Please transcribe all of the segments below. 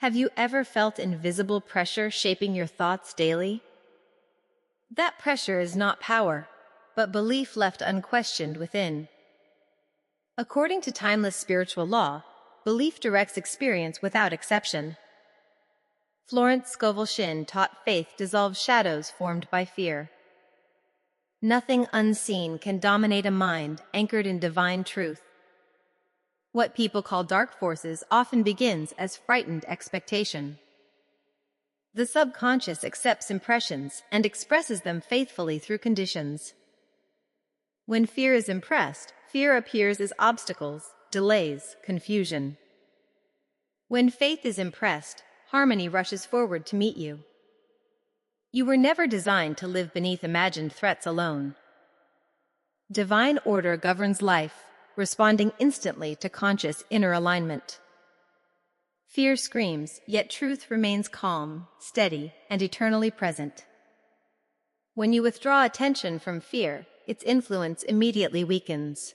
Have you ever felt invisible pressure shaping your thoughts daily? That pressure is not power, but belief left unquestioned within. According to timeless spiritual law, belief directs experience without exception. Florence Scovel Shinn taught faith dissolves shadows formed by fear. Nothing unseen can dominate a mind anchored in divine truth. What people call dark forces often begins as frightened expectation. The subconscious accepts impressions and expresses them faithfully through conditions. When fear is impressed, fear appears as obstacles, delays, confusion. When faith is impressed, harmony rushes forward to meet you. You were never designed to live beneath imagined threats alone. Divine order governs life, responding instantly to conscious inner alignment. Fear screams, yet truth remains calm, steady, and eternally present. When you withdraw attention from fear, its influence immediately weakens.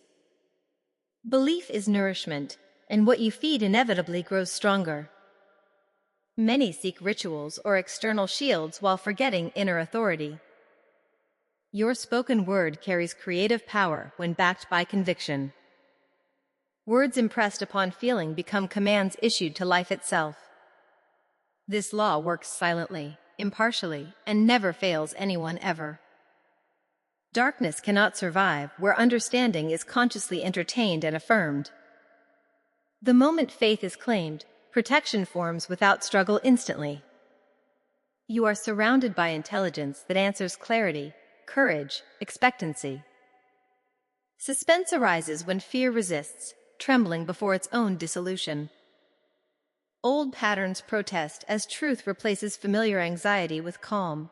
Belief is nourishment, and what you feed inevitably grows stronger. Many seek rituals or external shields while forgetting inner authority. Your spoken word carries creative power when backed by conviction. Words impressed upon feeling become commands issued to life itself. This law works silently, impartially, and never fails anyone ever. Darkness cannot survive where understanding is consciously entertained and affirmed. The moment faith is claimed, protection forms without struggle instantly. You are surrounded by intelligence that answers clarity, courage, expectancy. Suspense arises when fear resists, trembling before its own dissolution. Old patterns protest as truth replaces familiar anxiety with calm.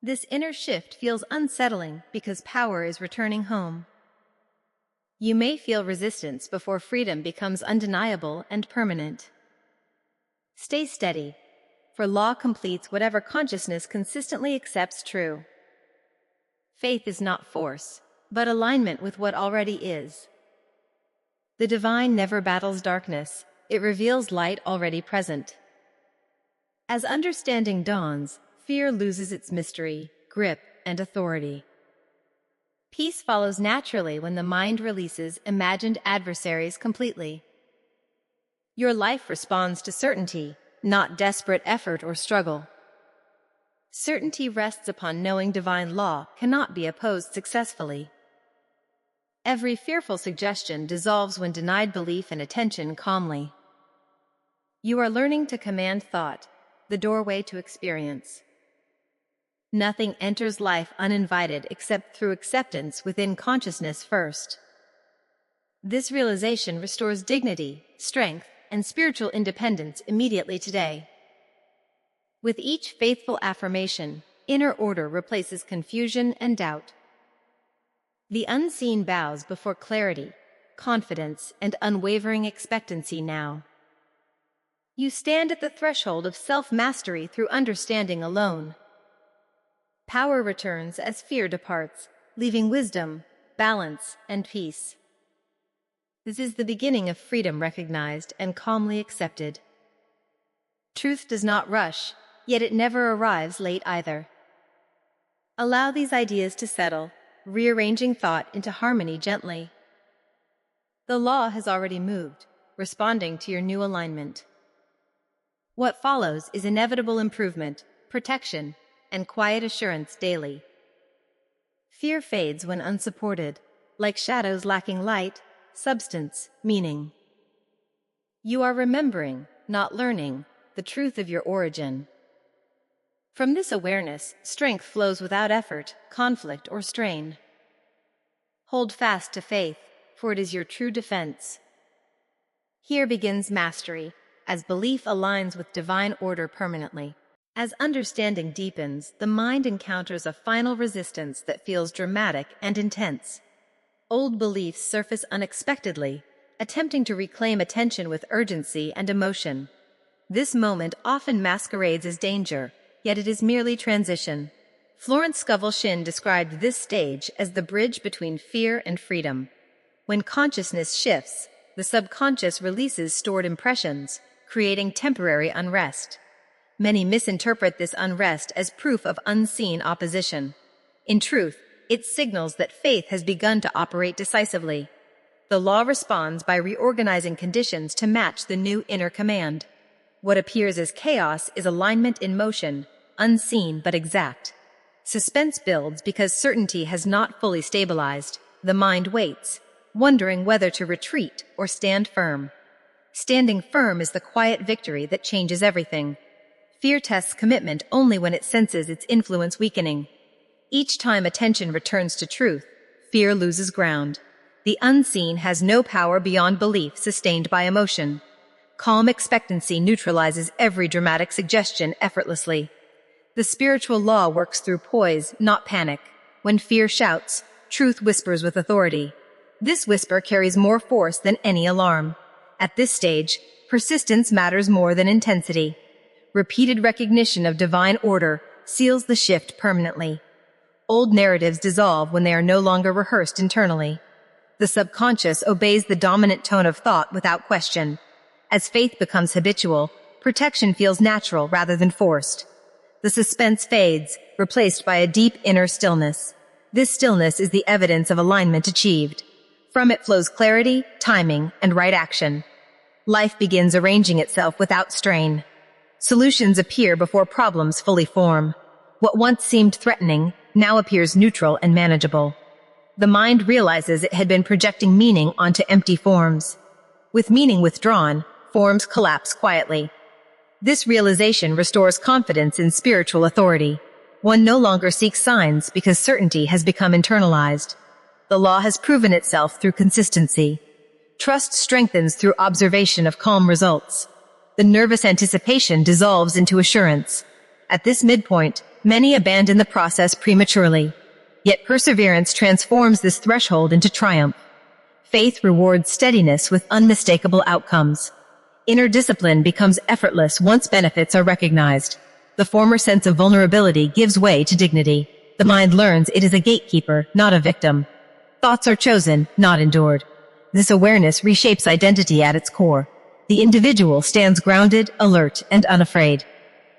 This inner shift feels unsettling because power is returning home. You may feel resistance before freedom becomes undeniable and permanent. Stay steady, for law completes whatever consciousness consistently accepts true. Faith is not force, but alignment with what already is. The divine never battles darkness, it reveals light already present. As understanding dawns, fear loses its mystery, grip, and authority. Peace follows naturally when the mind releases imagined adversaries completely. Your life responds to certainty, not desperate effort or struggle. Certainty rests upon knowing divine law cannot be opposed successfully. Every fearful suggestion dissolves when denied belief and attention calmly. You are learning to command thought, the doorway to experience. Nothing enters life uninvited except through acceptance within consciousness first. This realization restores dignity, strength, and spiritual independence immediately today. With each faithful affirmation, inner order replaces confusion and doubt. The unseen bows before clarity, confidence, and unwavering expectancy now. You stand at the threshold of self-mastery through understanding alone. Power returns as fear departs, leaving wisdom, balance, and peace. This is the beginning of freedom recognized and calmly accepted. Truth does not rush, yet it never arrives late either. Allow these ideas to settle, rearranging thought into harmony gently. The law has already moved, responding to your new alignment. What follows is inevitable improvement, protection, and quiet assurance daily. Fear fades when unsupported, like shadows lacking light, substance, meaning. You are remembering, not learning, the truth of your origin. From this awareness, strength flows without effort, conflict, or strain. Hold fast to faith, for it is your true defense. Here begins mastery, as belief aligns with divine order permanently. As understanding deepens, the mind encounters a final resistance that feels dramatic and intense. Old beliefs surface unexpectedly, attempting to reclaim attention with urgency and emotion. This moment often masquerades as danger, yet it is merely transition. Florence Scovel Shinn described this stage as the bridge between fear and freedom. When consciousness shifts, the subconscious releases stored impressions, creating temporary unrest. Many misinterpret this unrest as proof of unseen opposition. In truth, it signals that faith has begun to operate decisively. The law responds by reorganizing conditions to match the new inner command. What appears as chaos is alignment in motion, unseen but exact. Suspense builds because certainty has not fully stabilized. The mind waits, wondering whether to retreat or stand firm. Standing firm is the quiet victory that changes everything. Fear tests commitment only when it senses its influence weakening. Each time attention returns to truth, fear loses ground. The unseen has no power beyond belief sustained by emotion. Calm expectancy neutralizes every dramatic suggestion effortlessly. The spiritual law works through poise, not panic. When fear shouts, truth whispers with authority. This whisper carries more force than any alarm. At this stage, persistence matters more than intensity. Repeated recognition of divine order seals the shift permanently. Old narratives dissolve when they are no longer rehearsed internally. The subconscious obeys the dominant tone of thought without question. As faith becomes habitual, protection feels natural rather than forced. The suspense fades, replaced by a deep inner stillness. This stillness is the evidence of alignment achieved. From it flows clarity, timing, and right action. Life begins arranging itself without strain. Solutions appear before problems fully form. What once seemed threatening now appears neutral and manageable. The mind realizes it had been projecting meaning onto empty forms. With meaning withdrawn, forms collapse quietly. This realization restores confidence in spiritual authority. One no longer seeks signs because certainty has become internalized. The law has proven itself through consistency. Trust strengthens through observation of calm results. The nervous anticipation dissolves into assurance. At this midpoint, many abandon the process prematurely. Yet perseverance transforms this threshold into triumph. Faith rewards steadiness with unmistakable outcomes. Inner discipline becomes effortless once benefits are recognized. The former sense of vulnerability gives way to dignity. The mind learns it is a gatekeeper, not a victim. Thoughts are chosen, not endured. This awareness reshapes identity at its core. The individual stands grounded, alert, and unafraid.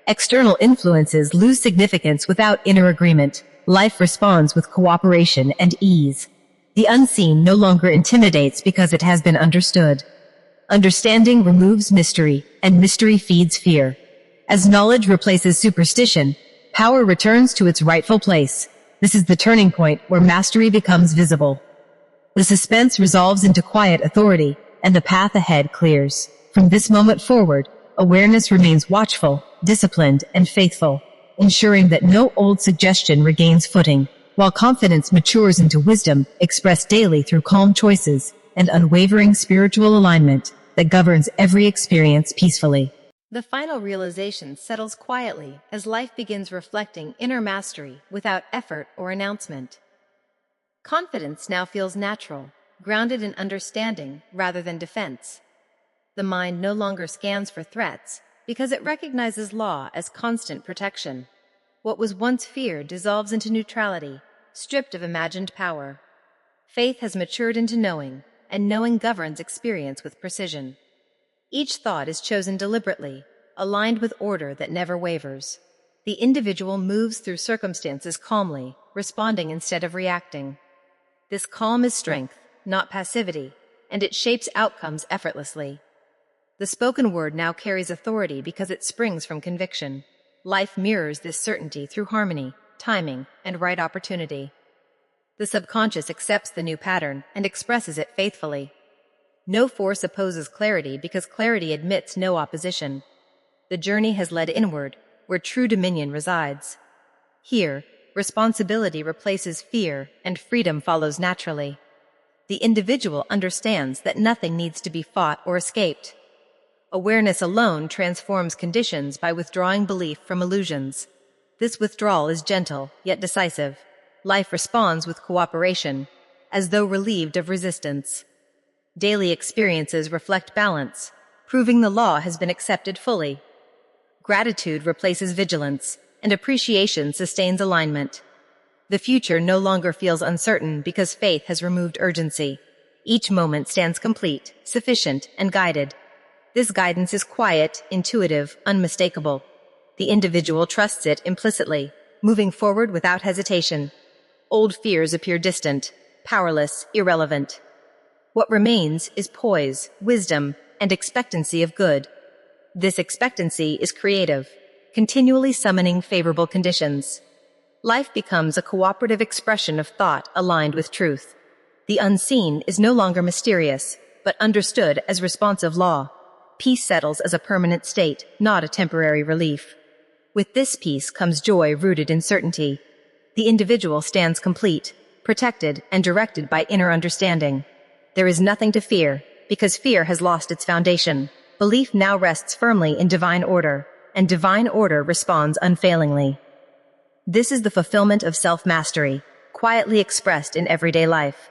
External influences lose significance without inner agreement. Life responds with cooperation and ease. The unseen no longer intimidates because it has been understood. Understanding removes mystery, and mystery feeds fear. As knowledge replaces superstition, power returns to its rightful place. This is the turning point where mastery becomes visible. The suspense resolves into quiet authority, and the path ahead clears. From this moment forward, awareness remains watchful, disciplined, and faithful, ensuring that no old suggestion regains footing, while confidence matures into wisdom expressed daily through calm choices and unwavering spiritual alignment that governs every experience peacefully. The final realization settles quietly as life begins reflecting inner mastery without effort or announcement. Confidence now feels natural, grounded in understanding rather than defense. The mind no longer scans for threats because it recognizes law as constant protection. What was once fear dissolves into neutrality, stripped of imagined power. Faith has matured into knowing, and knowing governs experience with precision. Each thought is chosen deliberately, aligned with order that never wavers. The individual moves through circumstances calmly, responding instead of reacting. This calm is strength, not passivity, and it shapes outcomes effortlessly. The spoken word now carries authority because it springs from conviction. Life mirrors this certainty through harmony, timing, and right opportunity. The subconscious accepts the new pattern and expresses it faithfully. No force opposes clarity because clarity admits no opposition. The journey has led inward, where true dominion resides. Here, responsibility replaces fear and freedom follows naturally. The individual understands that nothing needs to be fought or escaped. Awareness alone transforms conditions by withdrawing belief from illusions. This withdrawal is gentle, yet decisive. Life responds with cooperation, as though relieved of resistance. Daily experiences reflect balance, proving the law has been accepted fully. Gratitude replaces vigilance, and appreciation sustains alignment. The future no longer feels uncertain because faith has removed urgency. Each moment stands complete, sufficient, and guided. This guidance is quiet, intuitive, unmistakable. The individual trusts it implicitly, moving forward without hesitation. Old fears appear distant, powerless, irrelevant. What remains is poise, wisdom, and expectancy of good. This expectancy is creative, continually summoning favorable conditions. Life becomes a cooperative expression of thought aligned with truth. The unseen is no longer mysterious, but understood as responsive law. Peace settles as a permanent state, not a temporary relief. With this peace comes joy rooted in certainty. The individual stands complete, protected, and directed by inner understanding. There is nothing to fear, because fear has lost its foundation. Belief now rests firmly in divine order, and divine order responds unfailingly. This is the fulfillment of self-mastery, quietly expressed in everyday life.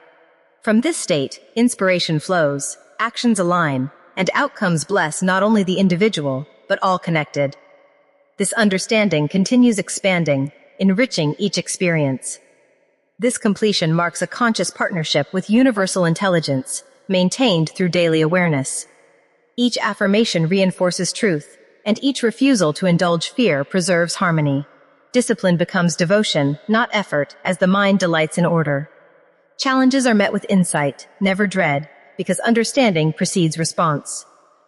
From this state, inspiration flows, actions align, and outcomes bless not only the individual, but all connected. This understanding continues expanding, enriching each experience. This completion marks a conscious partnership with universal intelligence, maintained through daily awareness. Each affirmation reinforces truth, and each refusal to indulge fear preserves harmony. Discipline becomes devotion, not effort, as the mind delights in order. Challenges are met with insight, never dread, because understanding precedes response.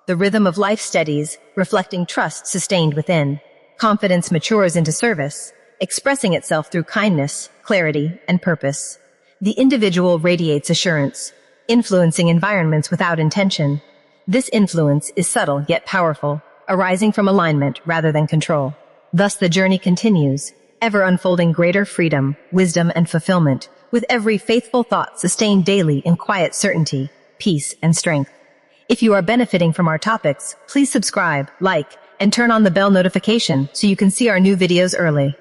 The rhythm of life steadies, reflecting trust sustained within. Confidence matures into service, expressing itself through kindness, clarity, and purpose. The individual radiates assurance, influencing environments without intention. This influence is subtle yet powerful, arising from alignment rather than control. Thus the journey continues, ever unfolding greater freedom, wisdom, and fulfillment, with every faithful thought sustained daily in quiet certainty, peace, and strength. If you are benefiting from our topics, please subscribe, like, and turn on the bell notification so you can see our new videos early.